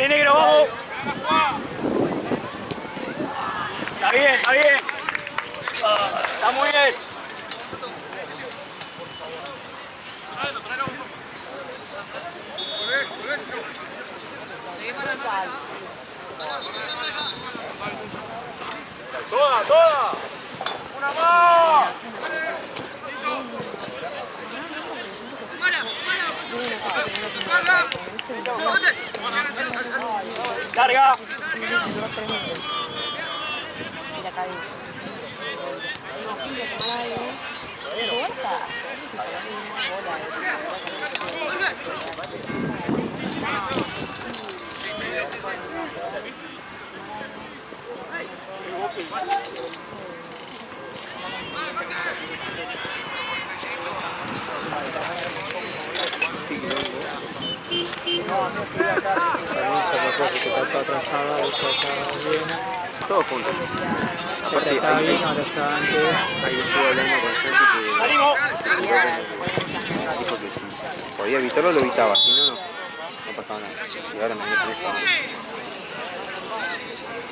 negro, vamos. Está bien, está bien. Está muy bien. Toda, toda. Una más. Carga. Camisa, porque está toda atrasada, está bien. Todos juntos. Aparte, Está bien, ahora se va antes. ahí estuve hablando con Santi que Salimos. dijo que si podía evitarlo, lo evitaba, si no, no pasaba nada. Y ahora me meten eso.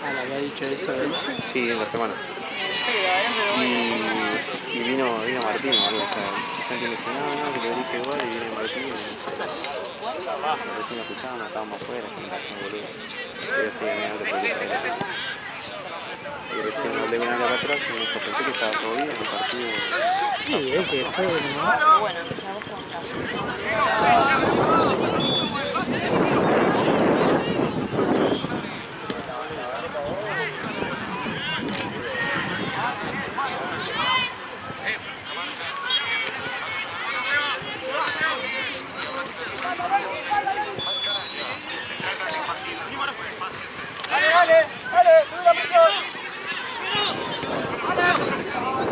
Ah, le había dicho eso él. Sí, en la semana. Y vino Martín, algo, o sea, Santi me dice, no, que lo dije igual, y viene Martín. Y recién lo escuchaban, estábamos afuera, se me cayó un boludo. Y así, me dio y recién hablé con él acá atrás y me dijo, pensé que estaba todo bien, el partido. Sí, es que fue, ¿no? Dale, sube la presión.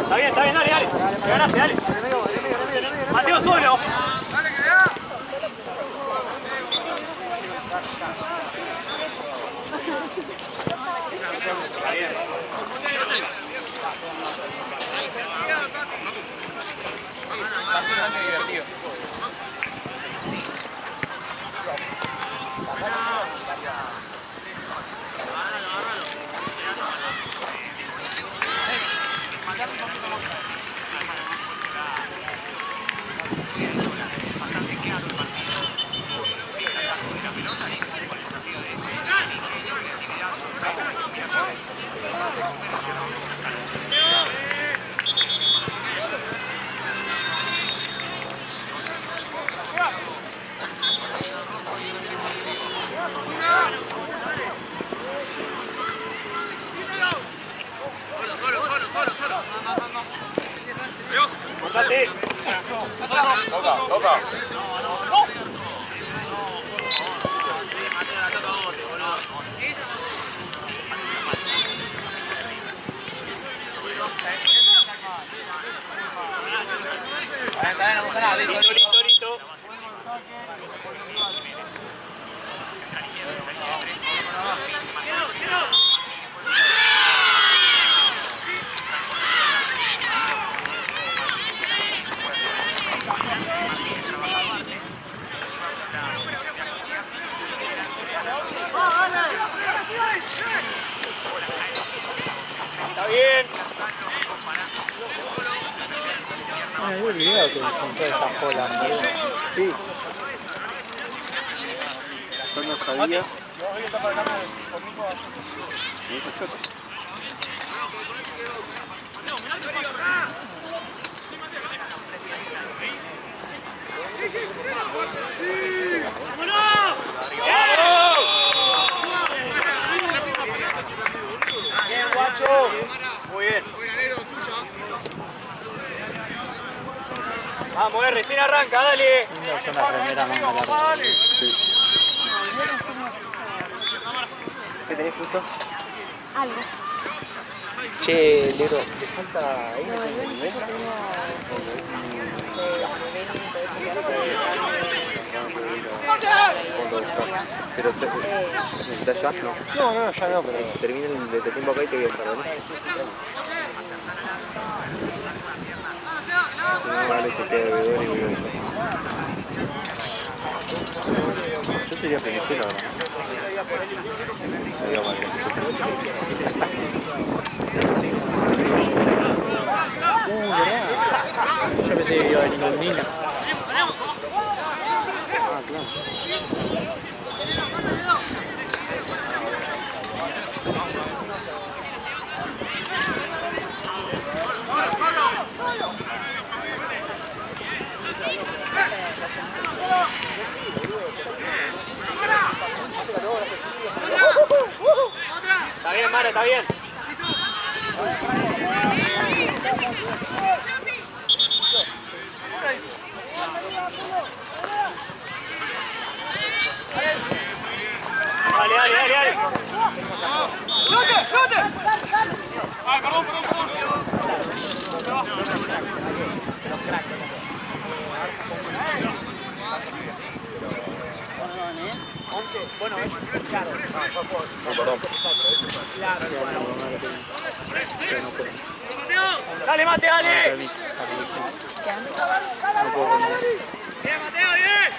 Está bien, dale. Me ganaste, dale. Mateo solo. Está bien. Va a ser algo divertido. Solo. Bótate. Toca. Listo. Está bien. Me había olvidado que me sentó esta jola. Sí. Yo no sabía. Bien, guacho. Muy bien. Vamos, recién arranca, dale. Es una primera manga larga. Sí. ¿Qué tenés justo? Algo. Che, Negro, ¿te falta ahí? No, yo Pero ¿necesitas ya? No, ya no, pero termina el de tiempo acá y te voy a entrar, ¿no? No, vale, se queda bebedor y bebedor. Yo sería Venezuela ahora. Yo pensé que iba a venir con Nina. Ah, claro. Está bien, Mare, está bien. Dale, dale, dale, dale. ¡Shute, shute! Ah, perdón, perdón, Bueno, claro. Perdón. Dale, Mate, dale. No puedo comer. Bien, Mateo, bien.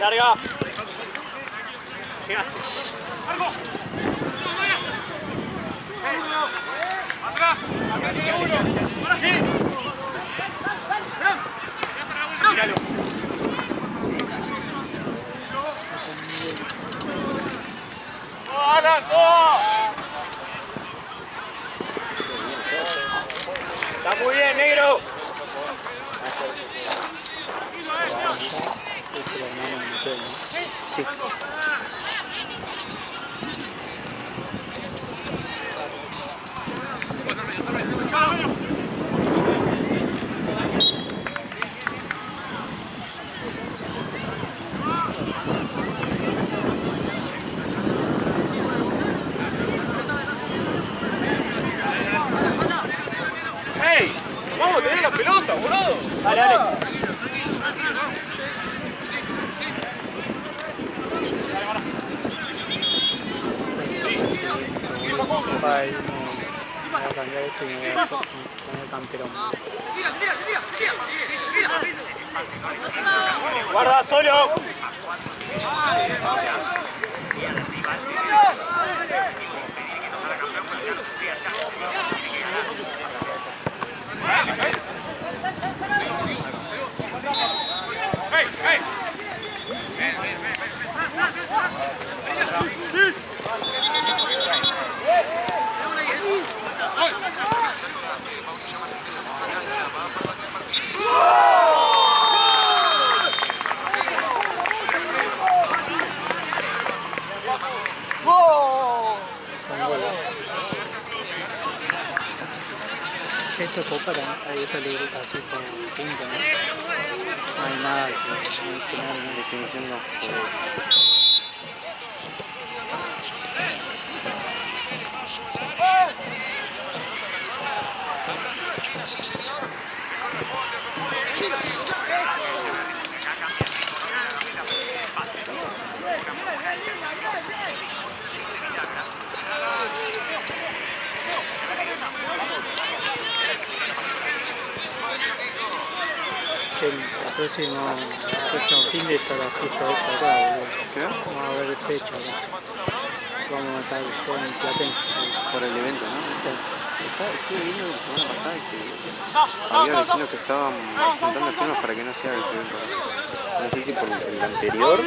Larga. Venga. Atrás. Ahora sí. Míralo. ¡Alan, está muy bien, negro. Es el hermano de Michelle, ¿no? Sí. ¡Hey! ¡Vamos a tener la pelota, boludo! Dale, dale. Ay, no. Me voy a cambiar esto y me voy a poner camperón. Guarda, solo. ¡Hey, hey! Esto es copa, ahí está el libro así como punto, ¿no? No hay nada que nada. Definición no. El próximo fin de esta la fiesta esta acá, boludo. ¿Qué? Vamos a ver el techo acá. Vamos a estar con el Platense. Por el evento, ¿no? Sí. Estuve viendo la semana pasada que había vecinos que estaban juntando firmas para que no se haga el evento. No sé si por el anterior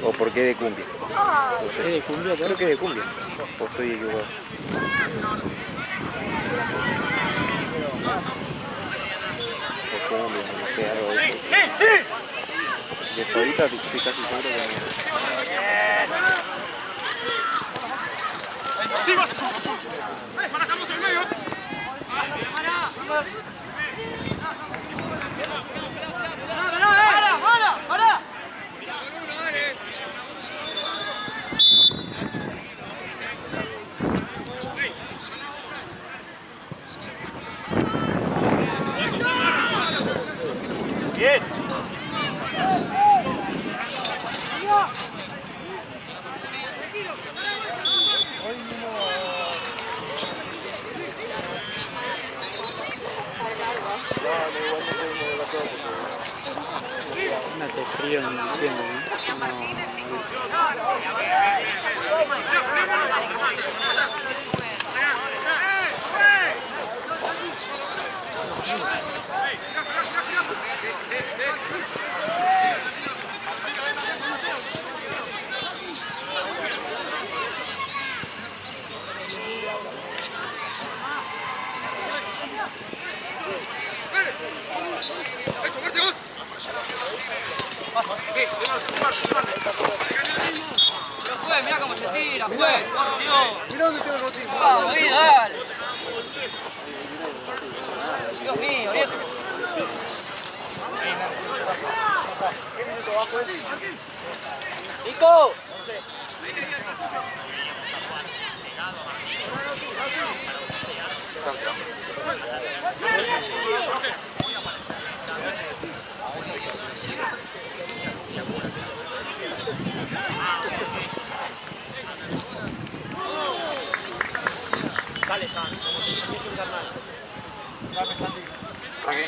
o por qué de cumbia. No ¿Es sé. de cumbia acá? Creo que de cumbia. O estoy equivocado. O cumbia, no sé, algo de eso. De hasta ahorita estoy casi seguro que no. ¡Manejamos el medio! ¡Para! Bien. hace frío en diciembre, ¿no? No, Mira cómo se tira, juez, por Dios. Mira dónde tengo los tiros. Vamos, dale. Dios mío, ¿viste? ¿Qué minuto va, juez? ¡Nico! Dale, San, como si tuviese un carnal. Dame, Santi. Aquí.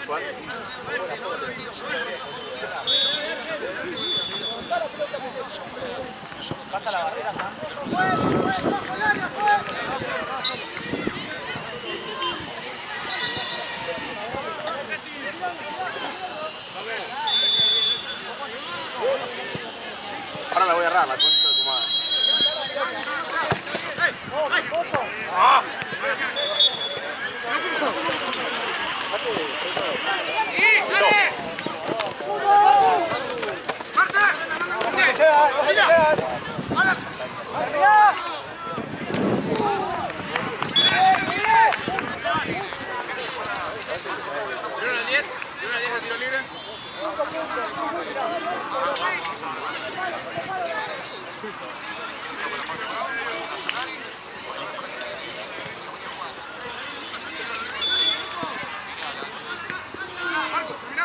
¿Cuál? Pasa la barrera, San. Ahora la voy a agarrar, la concha de tu madre.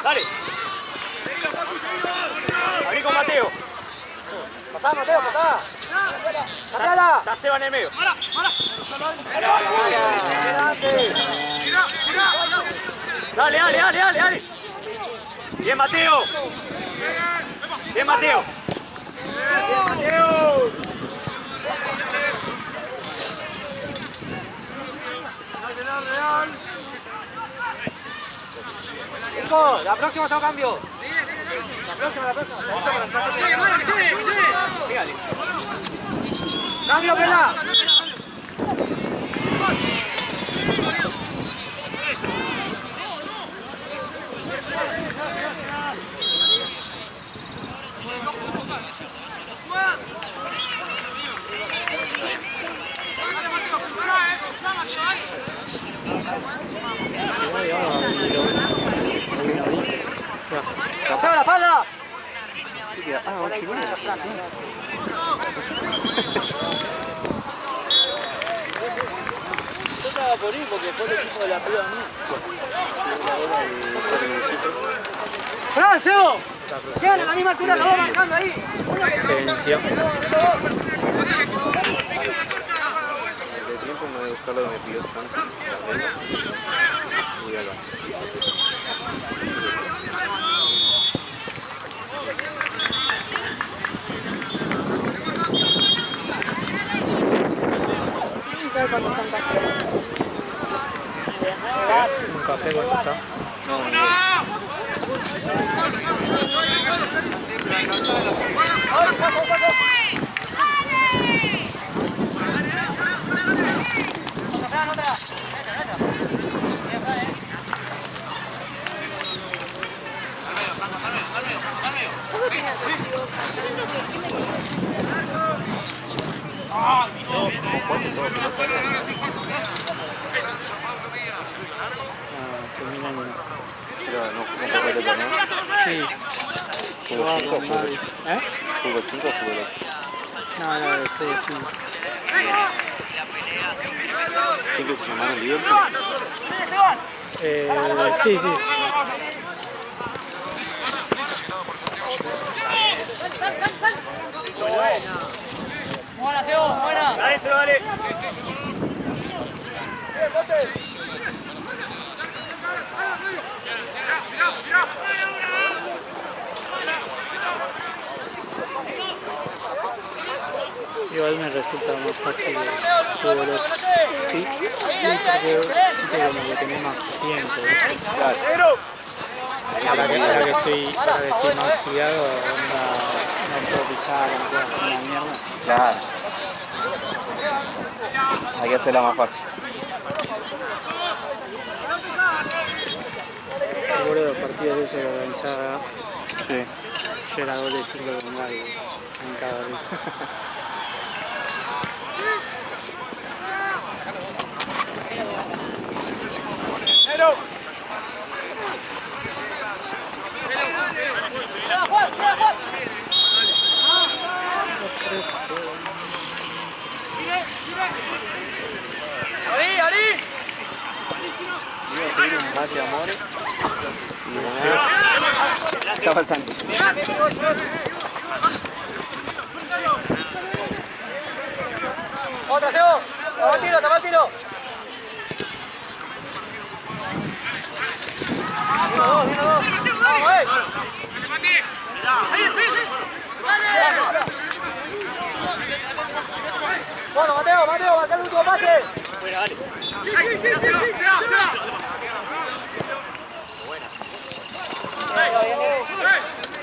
Dale. Abrí con Mateo. Pasá, Mateo, pasá. Está Seba en el medio. Dale, dale, dale, dale, dale. Bien, Mateo. Bien, Mateo. Bien, Mateo. Nico, la próxima son cambio. La próxima. Fíjate. Cambio, Pela. ¡Paseo la espalda! Ah, 8 y media. Yo estaba por ir porque fue el equipo de la prueba mía. ¡Fran, Sebo! Llegan a la misma altura, los dos marcando ahí. Prevención. De tiempo me voy a buscar lo que me pidió Santi. Las velas. Y voy al baño. ¿Sabes cuánto están pasando? Un café cuánto está. Pero no corre el torneo. Sí. ¿Fútbol 5 o fútbol 8? ¿Eh? ¿Fútbol 5 o fútbol 8? No, estoy sí. ¿5 se llamaron Liverpool? Sí, sí. Buena, Sebo, buena. Dale, Sebo, dale. Igual me resulta más fácil el fútbol 8. Sí, porque como que tenés más tiempo, ¿viste? Claro. Ahora que estoy más oxidado, no puedo pichar, no puedo hacer una mierda. Claro. Hay que hacerla más fácil. Recuerdo los partidos de ese que organizaba, Sí. yo era doble ciclo con Gaby en cada vez. Iba a pedir un mate, amores. Y de nada. ¿Qué está pasando? Otra, Sebo. Toma el tiro, toma el tiro. Vino dos. Vamos, Ahí, sí. Bueno, Mateo, marca el último pase. Bueno, dale.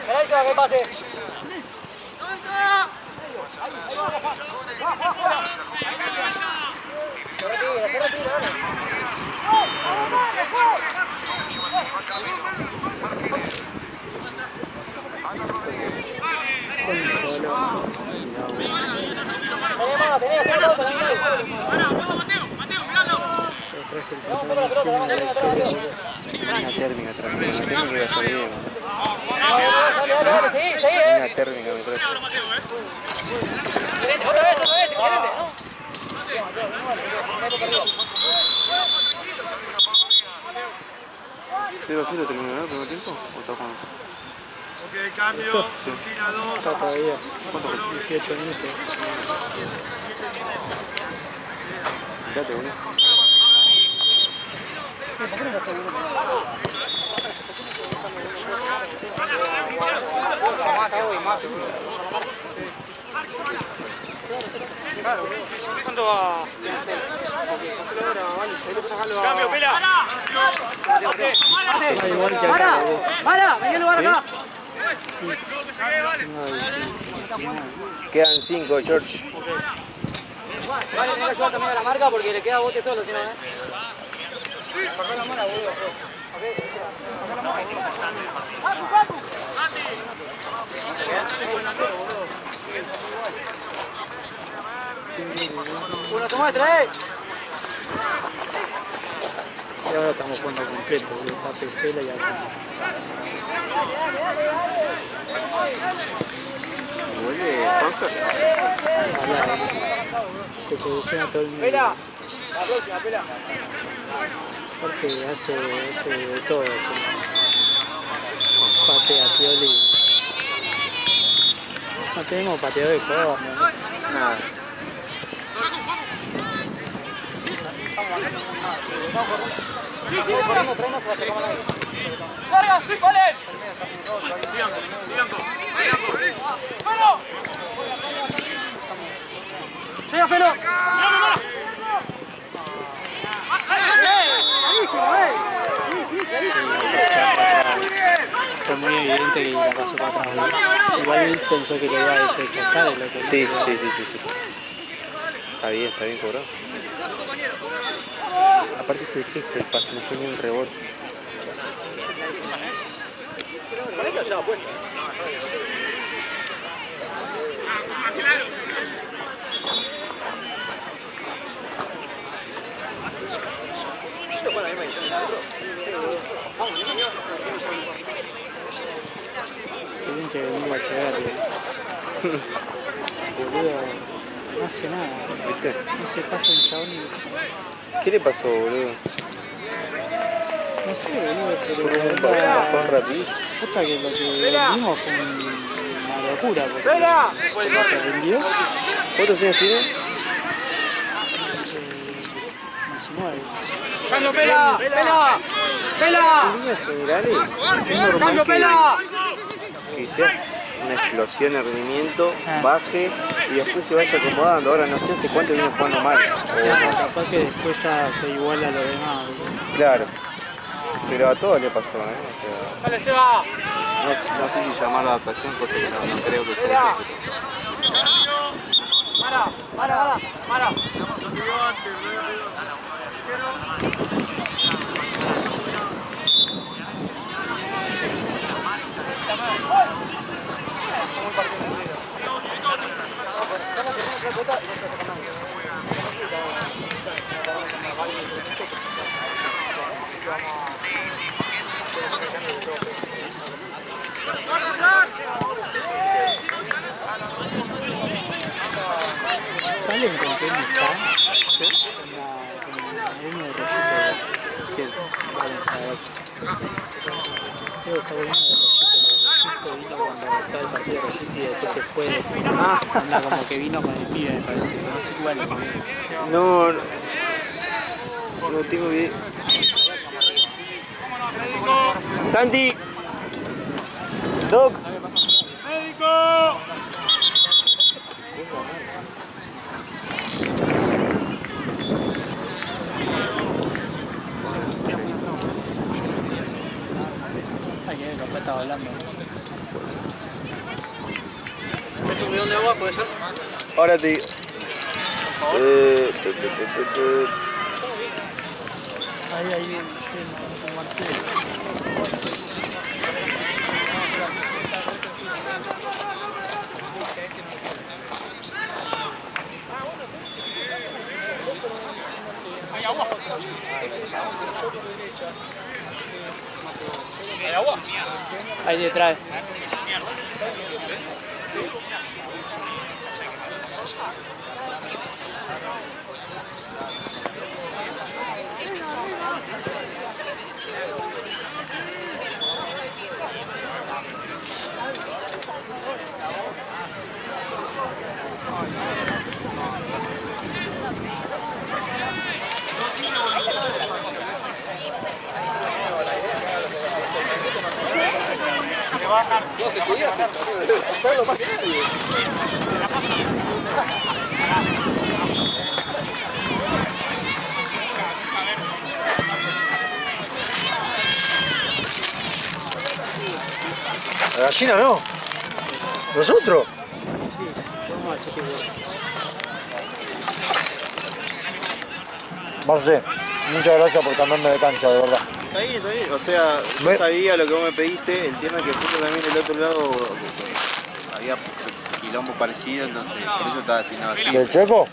Ahí se va que pase. Se retira, dale. Una térmica atrás. Una térmica iba a estar bien. Dale, Una térmica me trae. Otra vez, excelente, ¿no? 0-0 terminó el primer tiempo o está jugando? Ok, cambio. Sí. Esquina 2. Está todavía. ¿Cuánto fue? 18 minutos. Fíjate, boludo. ¿Cuánto va? Cambio, pela. Igual que acá, boludo. ¡Para! ¡Vení al lugar acá! Quedan 5, George. Vale, tenés que ayudar también a la marca porque le queda bote solo, si no, ¿eh? Uno, toma de tres. Y ahora estamos jugando completo, boludo. Está Pesela y acá. Vuelve Juanfer. Ojalá, boludo. Que soluciona todo el mundo. Pela. La próxima, pela. Porque hace de todo. Patea, Pioli. No tenemos pateador de juego, ¿no? Nada. ¡Larga, sí, Valen! ¡Felo! ¡Llega, Felo! Fue muy evidente que la pasó para atrás, boludo. Igual pensó que le iba a rechazar el otro. Sí. Está bien cobrado. Aparte ese gesto, el pase, no fue ni un rebote. Tienen que venir a llegar, boludo. No hace nada. ¿Viste? No se pasa un chabón y... ¿Qué le pasó, boludo? No sé, boludo, pero... Juan rapidito. Puta que lo que vimos fue una locura, porque... ¿Se rindió? ¿Cuántos años tiene? No sé, 19. ¡Cambio, Pela! ¡Pela! ¡Pela! En líneas generales, es normal ¡Cambio, Pela! que sea una explosión de rendimiento, baje y después se vaya acomodando. Ahora no sé hace cuánto viene jugando mal. O capaz que después ya se iguala a lo demás. Claro, pero a todos le pasó, ¿eh? O sea, ¡Dale, Seba! no sé si llamar la adaptación, cosa que no creo que sea eso. Para. ¿Sale en con quién está? ¿Sí? En la de Rollito. ¿Quién? Creo que está volviendo de Rollito. Rollito vino cuando estaba el partido de Rollito y después se fue. Anda como que vino con el pibe, me parece. No sé cuál es. No tengo idea. Santi. Doc. ¡Médico! Ay, que capaz estaba hablando. ¿Un bidón de agua puede ser? Ahora te digo. Ahí, un martillo. ¿Hay agua? ¿Hay agua? Ahí detrás. La gallina no. ¿Nosotros? Sí, vamos a hacer que Marce, muchas gracias por cambiarme de cancha, de verdad. Está bien. O sea, no sabía lo que vos me pediste. El tema es que justo también del otro lado había quilombo parecido, entonces por eso estaba asignado así. ¿Del Checo?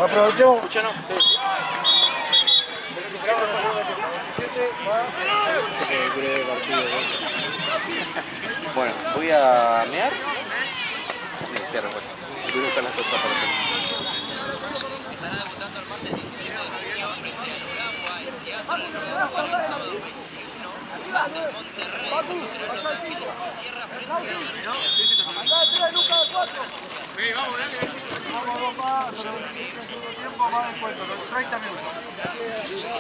Aprovechemos. Escucha, no. Bueno, voy a mear. Sí, cierro, bueno. Voy a buscar las cosas para hacer. Tiempo más descuento, 30 minutos.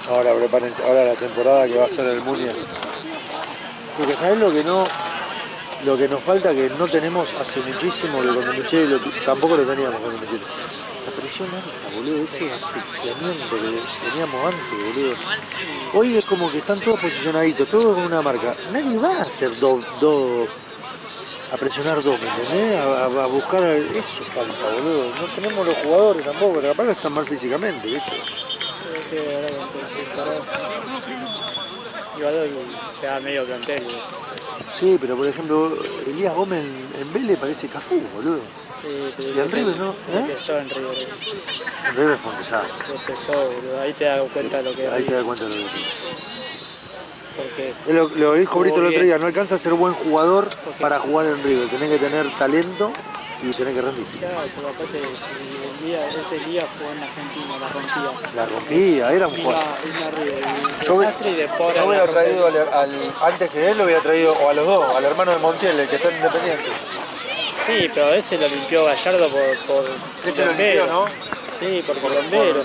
Ahora prepárense, ahora la temporada que va a ser el Mundial. Porque ¿sabés lo que nos falta que no tenemos hace muchísimo, que cuando Michele tampoco lo teníamos cuando Michele? La presión alta, boludo, ese asfixiamiento que teníamos antes, boludo. Hoy es como que están todos posicionaditos, todos con una marca. Nadie va a hacer a presionar dos, ¿me entendés? A buscar, eso falta, boludo. No tenemos los jugadores tampoco, capaz que están mal físicamente, ¿viste? que ahora con se encargó. Igual hoy se da medio plantel. Sí, pero por ejemplo, Elías Gómez en Vélez parece Cafú, boludo. Sí, pero Y en River no, empezó en River. En River fue un desastre. Empezó, boludo. Ahí te das cuenta de lo que es Ahí te das River. cuenta de lo que es. Porque Es lo dijo Brito el otro bien. día, no alcanza a ser buen jugador para jugar en River. Tenés que tener talento y tenés que rendir. claro, pero aparte, si ese día jugó en Argentina, la rompía. La rompía, era un Vino jugador. a River, un Yo desastre y después Yo ahora hubiera la traído rompe. antes que él, lo hubiera traído, o a los dos, al hermano de Montiel, el que está en Independiente. Sí, pero ese lo limpió Gallardo por Ese lo bombero. limpió, ¿no? Sí, porque bombero.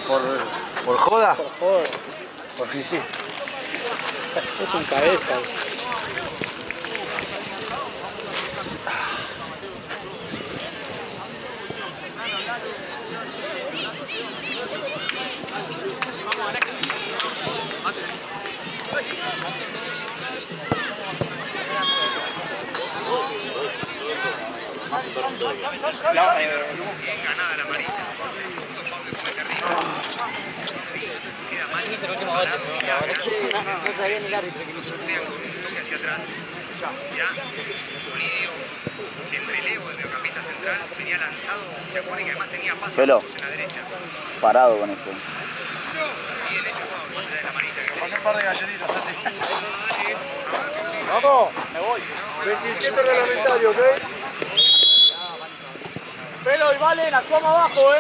¿Por joda? Por favor. Porque Es un cabeza. Pelo, parado con eso. Ponle un par de galletitas, Santi. Vamos, me voy. 27 reglamentario, ¿ok? Pelo y Valen, actuamos abajo,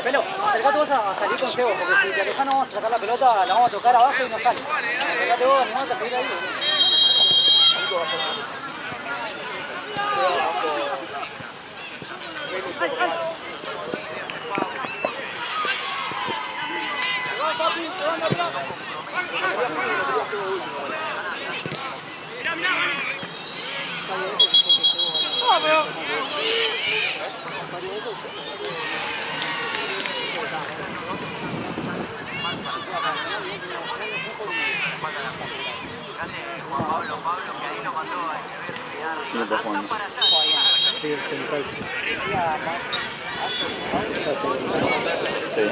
Pelo, acercate vos a salir con Sebo, porque si te alejas no vamos a sacar la pelota, la vamos a tocar abajo y no sale. Acercate vos, animate a seguir ahí. ¿Quién está jugando? River Central. Sí.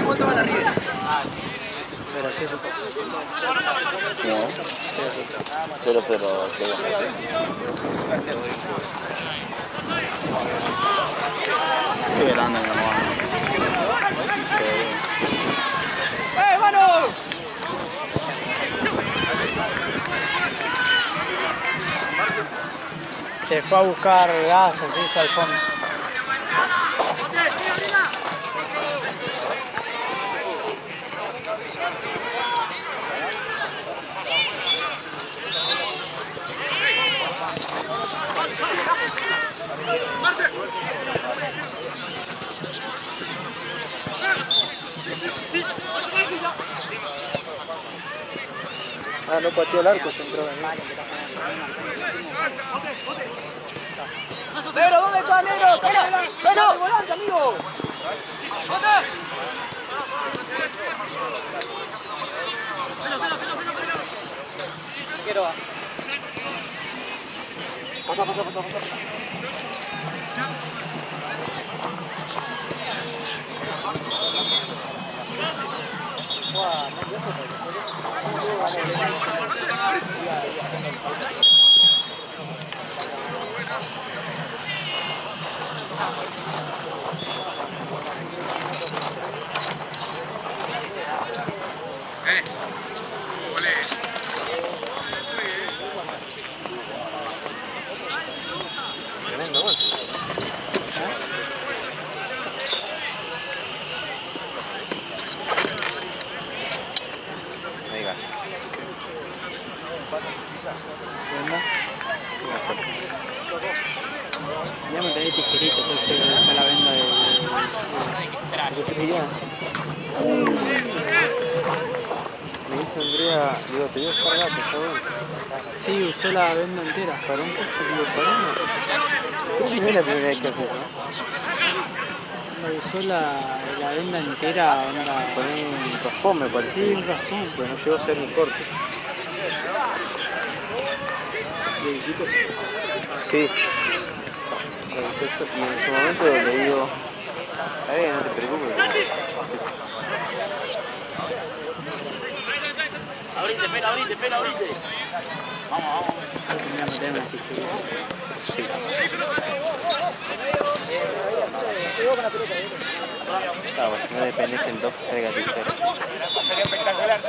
¿Cuánto van arriba? Gracioso. 0-0. Qué grande, mi hermano. ¡Mano! Se fue a buscar gas, así es al fondo. Ah, no pateó el arco, se entró en el Negro, ¿dónde está, Negro? ¡Pero! ¡Volante, amigo! Quiero va. Pasa. no tenés tijerita, entonces está la venda de Mira. Me dice Andrea, digo, te dio cargazo, está bueno. Sí, usó la venda entera. Para un coso, digo, para uno. Creo que no es la primera vez que haces eso. Usó la venda entera, onda. Con un raspón me parece. Sí, un raspón. Pero no llegó a ser ni corte. ¿Le dijiste? Sí. Revisé eso y en su momento le digo, está bien, no te preocupes. Abrite, pena, abrite. Vamos. Tenía que meterme así. Sí. Claro, si no dependés que el doc traiga tijeras. Espectacular.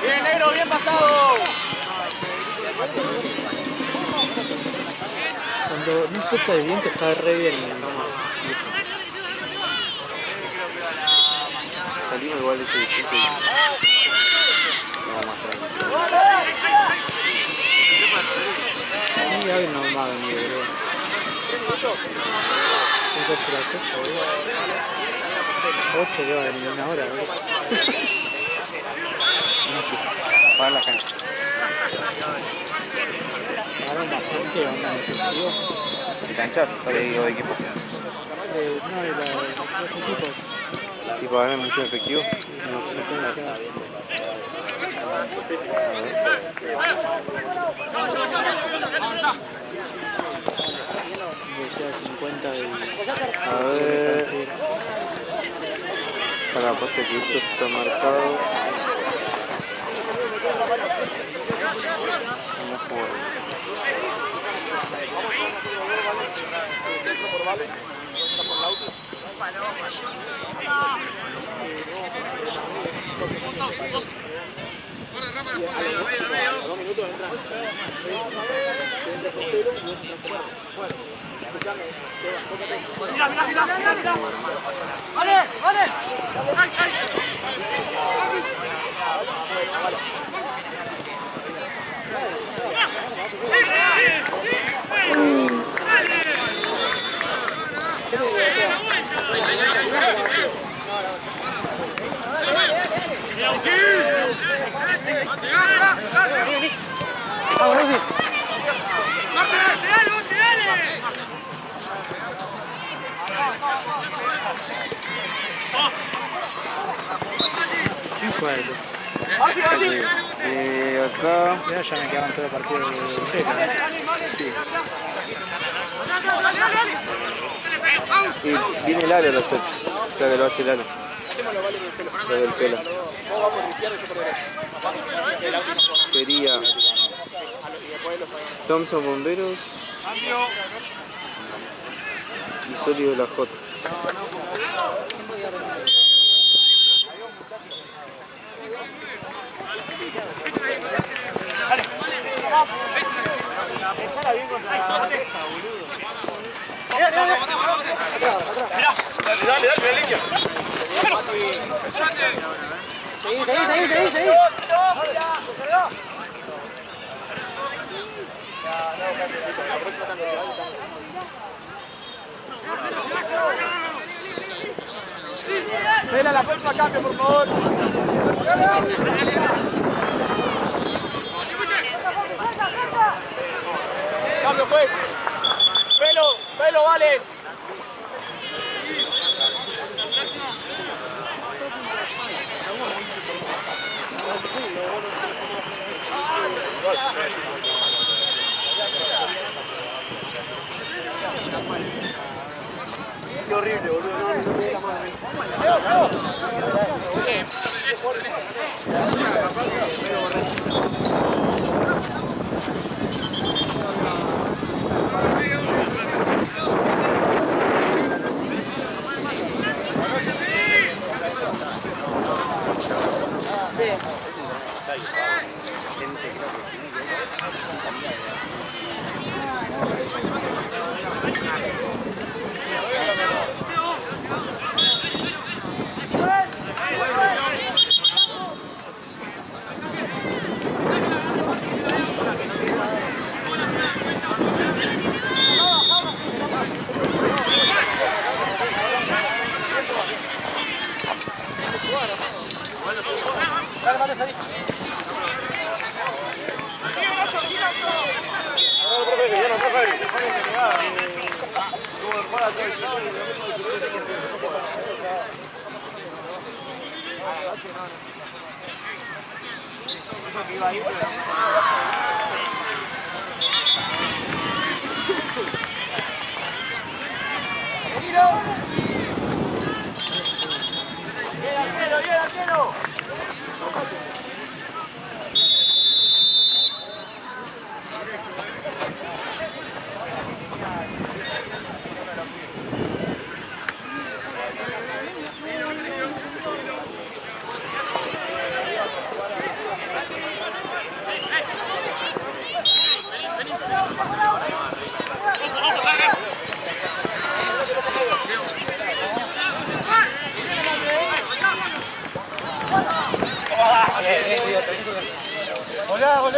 Bien, negro, bien pasado. Cuando no sopla el viento está re bien. Salimos igual de ese visito y vamos más tranquilos. Y hoy no va a venir, boludo. Tengo que hacer las 8, boludo. 8 que va a venir una hora, boludo. No sé, apagar la cancha. Pagaron bastante, onda, en efectivo. ¿Te canchas? Para ir de equipo. No, de los equipos. Si pagarme mucho efectivo, no sé. Decía 50 y... A ver. Para pasa que esto está marcado. Vamos a jugar. Vale. ¿Quién fue el? Acá. Ya me quedaban todo el partido de Sí. Y viene Lalo a las 8. O sea que lo hace Lalo. Lo del pelo. Sería Thompson Bomberos y Sólido la J. Dale, limpia. Seguí. Vela, la próxima cambio, por favor. Cambio, pues. Pelo, vale. Qué horrible, boludo.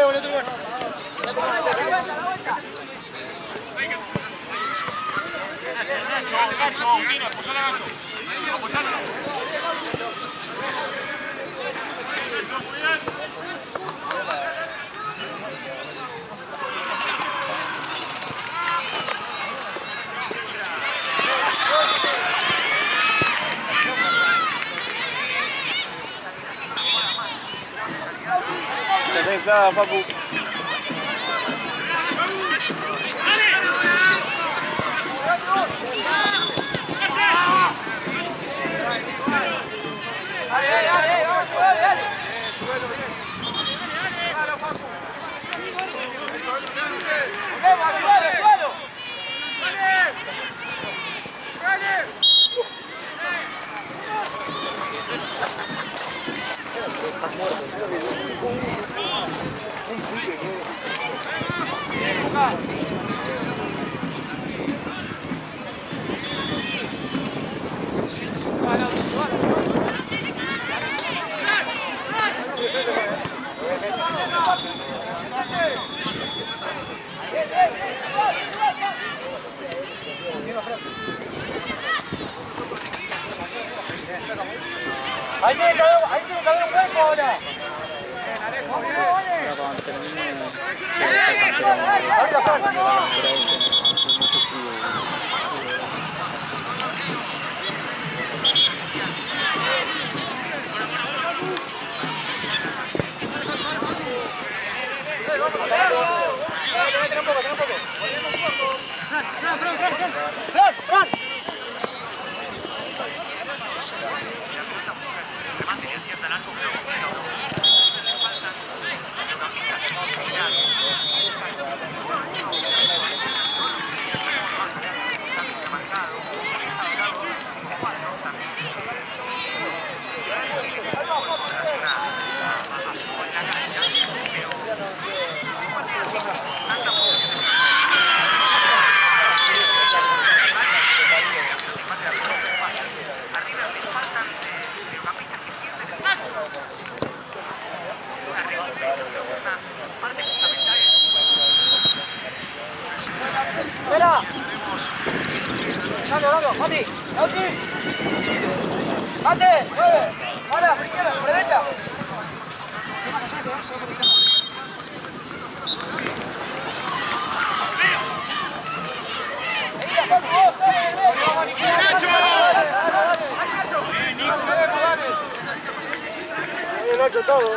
Volé, tú bueno. Está inflada, Papu. Ahí tiene que haber un hueco ahora. Cuando termine, Espera. Dale, Mati. Mate. Ahora, por izquierda, por derecha. Nacho, todo.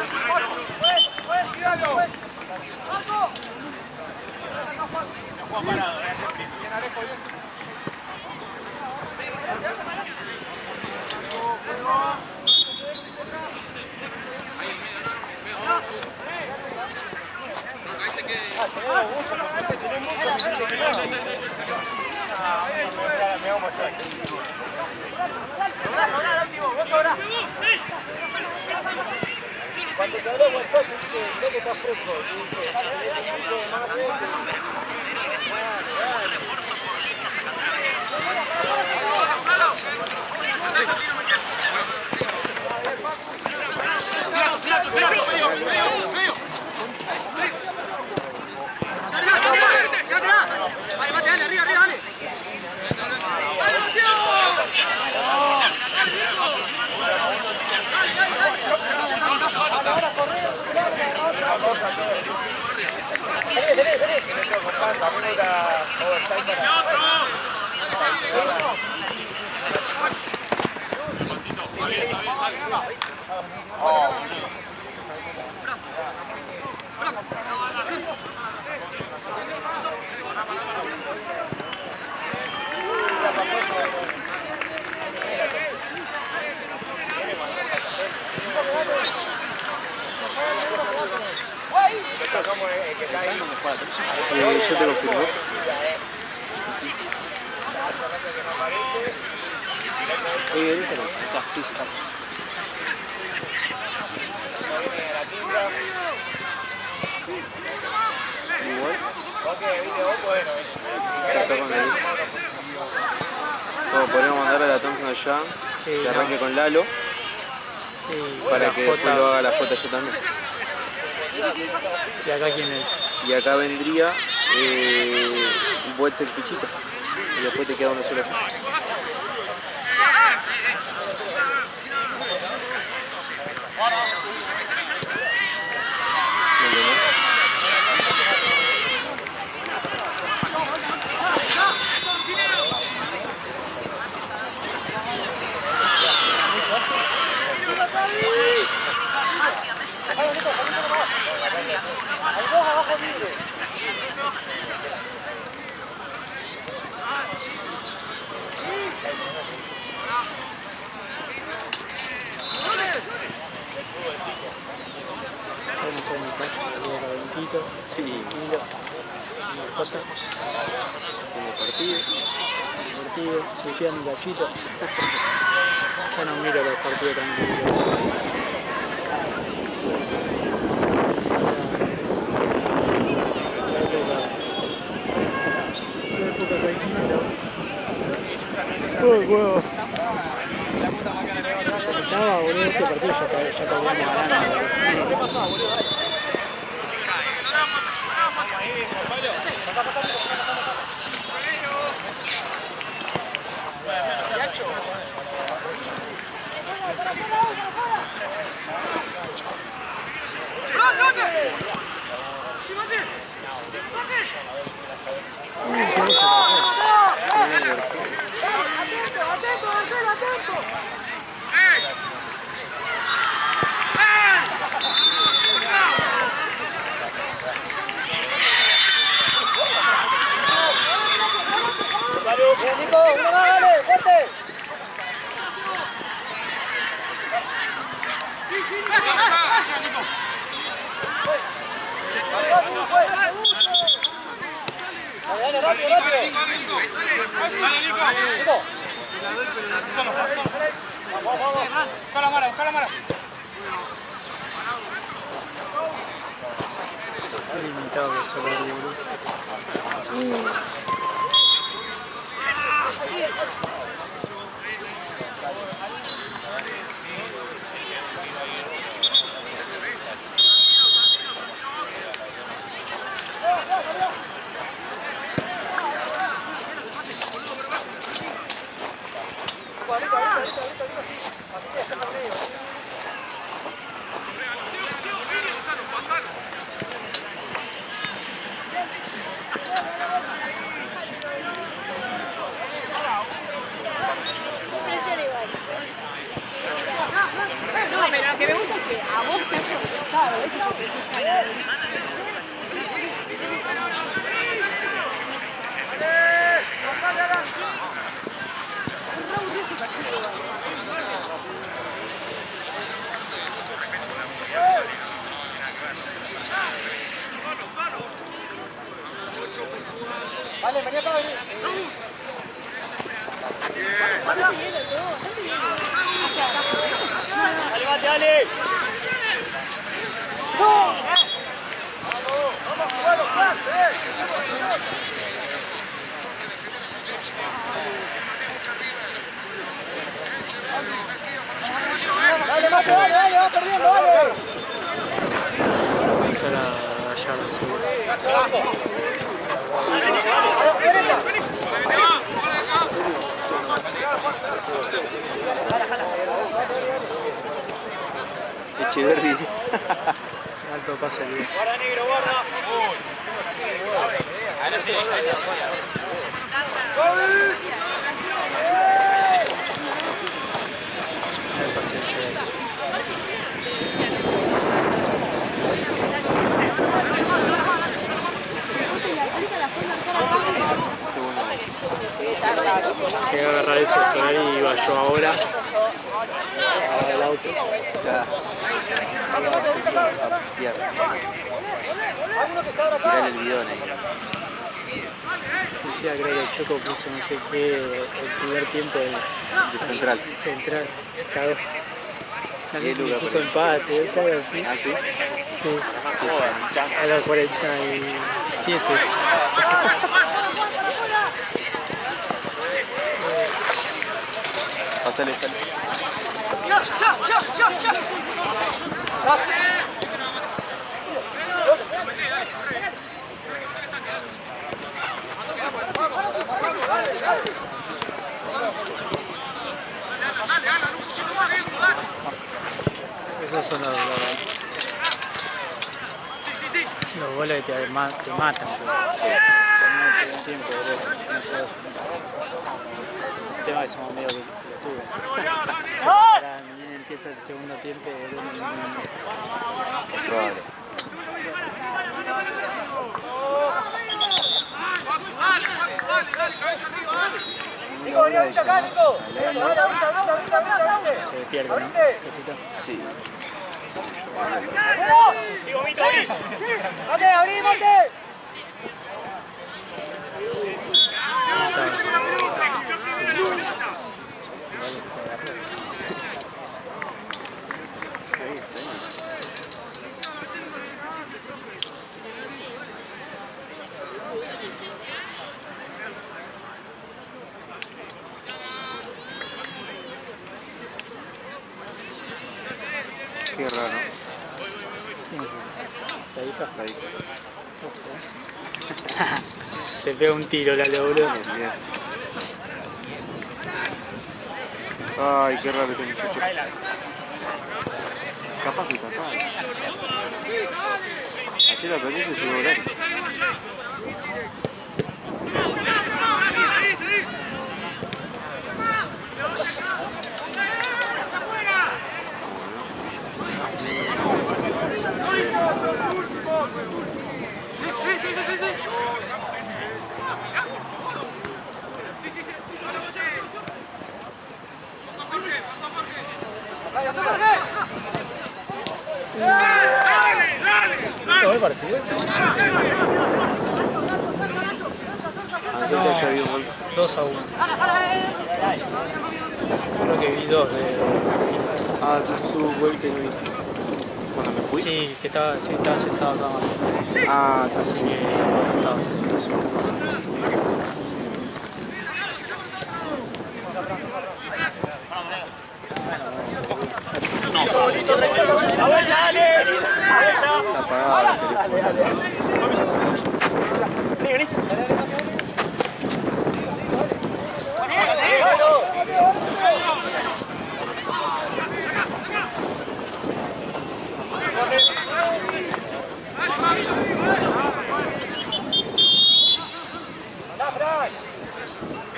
Cuando te habló WhatsApp, dice que está fresco. Vale, Mate, dale, arriba, dale. ¡Dale, Mateo! Salí. ya te confirmó. Está, sí, sí, pasa. Igual. Está con el... Bueno, podríamos mandar a la Thompson allá, Sí, que arranque con Lalo, Sí, para la que Jota. después lo haga la Jota yo también. ¿Y acá quién es? Y acá vendría Wetzel Fichita. Y después te queda uno solo. ¿Me entendés? Hay dos abajo libre. Vamos a mi casa, voy a calentito, Sí, tranquilo. Jota, como partido. partido, se queda mi cachito. Ya no miro los partidos tranquilos. Uy, huevo. Ya estaba, boludo, este partido ya podíamos ganar. Bien, Nico, uno más, dale, fuerte. Dale, rápido, rápido. Nico. Vamos, vamos. Busca la mala, busca la mala. Está limitado que solo el libro. No, pero lo que me gusta es que a vos te has gustado, eso es lo que se Vale, venía para venir. Dale, dale. Dale, Mace, dale, dale, va perdiendo, dale. Empezar a hallar su... Echeverri. Alto pase el 10. Guarda, negro, guarda. El pase de Cheverry. Voy a agarrar eso, Ferrari, y iba yo ahora a el auto. Tirale el bidón ahí. Decía, creo que el Choco puso no sé qué el primer tiempo de central. Central, cagó. Sí, También puso empate, algo así. ¿Ah, sí? Sí. A los 47. Pasale, sale. Esos son los goles que te matan. El tiempo, el tema que somos medio que ahora empieza el segundo tiempo. Probable. Nico, vení ahorita acá, Nico. Se pierde, ¿no? Sí. Sigo, Mito, abrí. ¡Mate, abrí, mate! Qué raro. ¿Quién es ese? ¿La hija? La hija. Se pega un tiro la boludo. Bien. Ay, qué raro este muchacho. Capaz que capaz. Ayer aprendí ese celular. ¿Todo el partido? Antes ya había un gol. 2-1. Creo que vi 2 de... Ah, su gol que no vi. Cuando me fui. Sí, que estaba sentado acá. Ah, Así sí. que... Está apagado el teléfono.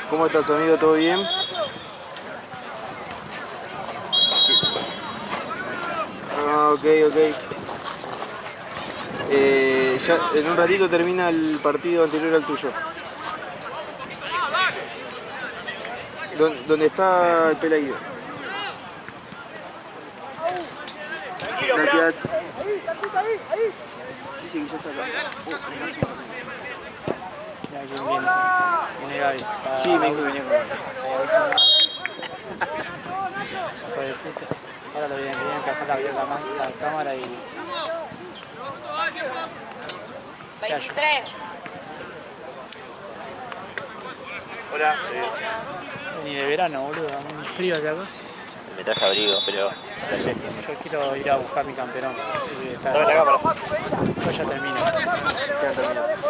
¿Cómo estás, amigo? ¿Todo bien? Ah, ok. Ya en un ratito termina el partido anterior al tuyo. ¿Dónde está el Pelaído? Gracias. Dice que ya está acá. Mira quién viene. Viene Gaby. Sí, me dijo que venía con él. Hijo de puta. Ahora lo vienen que hacer la cámara y... 23. Hola. Ni de verano, boludo. Muy frío allá acá. Me traje abrigo, pero... Yo quiero ir a buscar mi campeón. Así que está... Dame la cámara. Yo ya termino.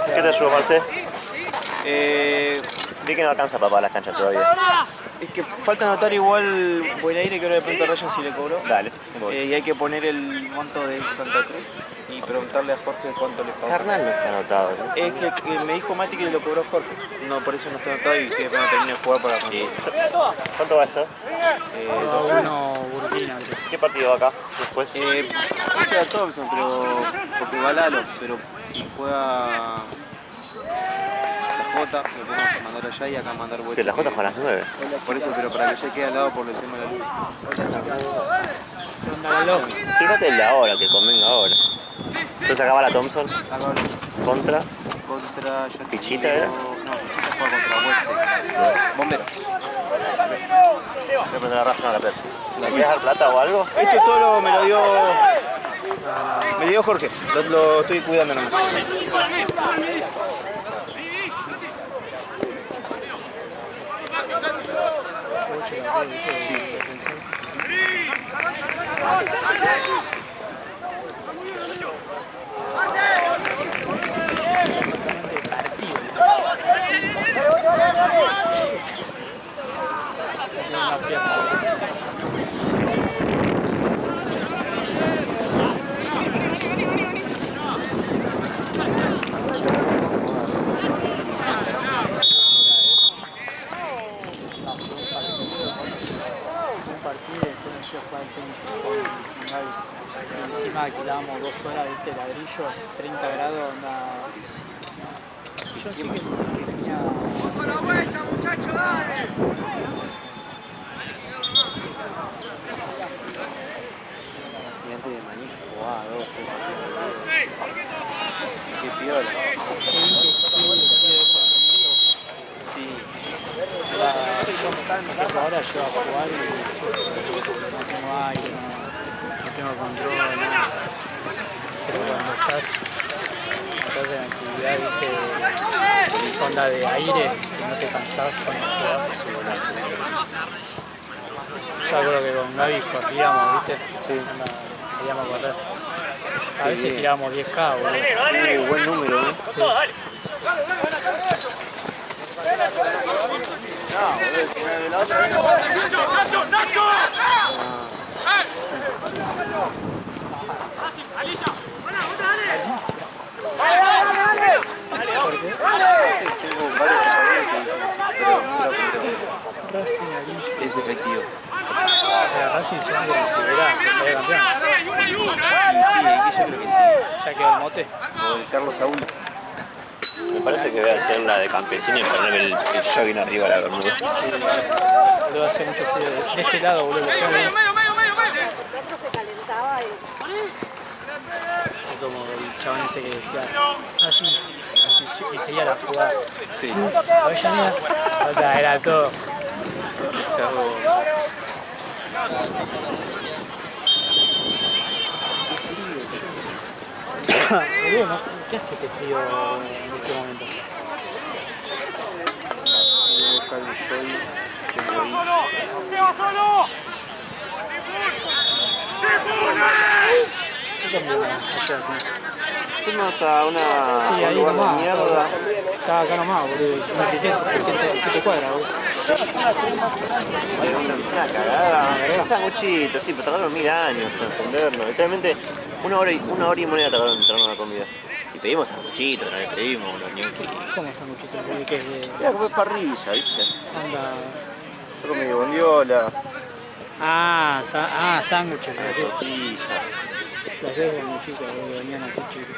¿Qué te ayudo, Marcé? Eh, Vi que no alcanza para pagar las canchas todavía. Es que falta anotar igual Buenaire, que ahora le pregunto a Ryan si le cobró. Dale, voy. Y hay que poner el monto de Santa Cruz y preguntarle a Jorge cuánto le pagó. Carnal no está anotado, ¿no? Es que me dijo Mati que lo cobró Jorge. No, por eso no está anotado y que van a terminar de jugar para Sí. ¿Cuánto va esto? 2-1 Burkina, creo. ¿Qué partido va acá después? no sé a Thompson, pero porque va Lalo, pero si juega la Jota, lo podemos mandar allá y acá mandar vuelta. Que la J fue a las 9. Por eso, pero para que ya quede al lado por el tema de la luz. ¿Qué onda la loca? Fíjate el de ahora, que convenga ahora. Entonces acá va la Thompson Acá contra... contra... ya te ¿Pichita digo, era? No, Pichita juega contra Huelce. Bomberos. Voy a poner la raza a la plata. ¿Me quieres dar plata o algo? Esto todo me lo dio Jorge, lo estoy cuidando nomás. Encima alquilábamos 2 horas, viste, ladrillo, 30 grados, onda. Yo sí que tenía. Gigante de maní, wow, qué piola. Sí. Ahora yo a jugar y no tengo aire, no tengo control, nada. Pero cuando estás en actividad, viste, onda de aire, que no te cansás cuando jugás. Yo recuerdo que con Gaby corríamos, viste, salíamos a correr. A veces tirábamos 10K, boludo. Buen número, ¿eh? Sí. Es efectivo. Racing ya se considera campeón. Y sí, yo creo que sí. Ya quedó el mote. O el Carlos Saúl. Me parece que voy a hacer la de campesino y ponerme el jogging arriba de la bermuda. Boludo, hace mucho frío. De este lado, boludo. se calentaba y... Es como el chabón ese que decía, así, y seguía la jugada. Sí. Avellaneda, o sea, era todo. Boludo, ¿no? ¿Qué hace este frío en este momento? Voy a buscar el jogging. Tengo ahí. Yo también ayer, ¿no? Fuimos a una Sí, ahí un lugar nomás. de mierda. Estaba acá nomás, boludo. Me fijé, 7 cuadras, boludo. Una cagada. Un sanguchito, sí, pero tardaron 1000 años en entendernos. Literalmente una hora y moneda tardaron en traernos la comida. Y pedimos sanguchitos, no le pedimos unos ñoquis. ¿Cómo sanguchito? Boludo, ¿qué es de Era como parrilla, ¿viste? onda? Yo comí bondiola, Sándwiches, así. tortilla. Placer sanguchitos, boludo, venían así chicos.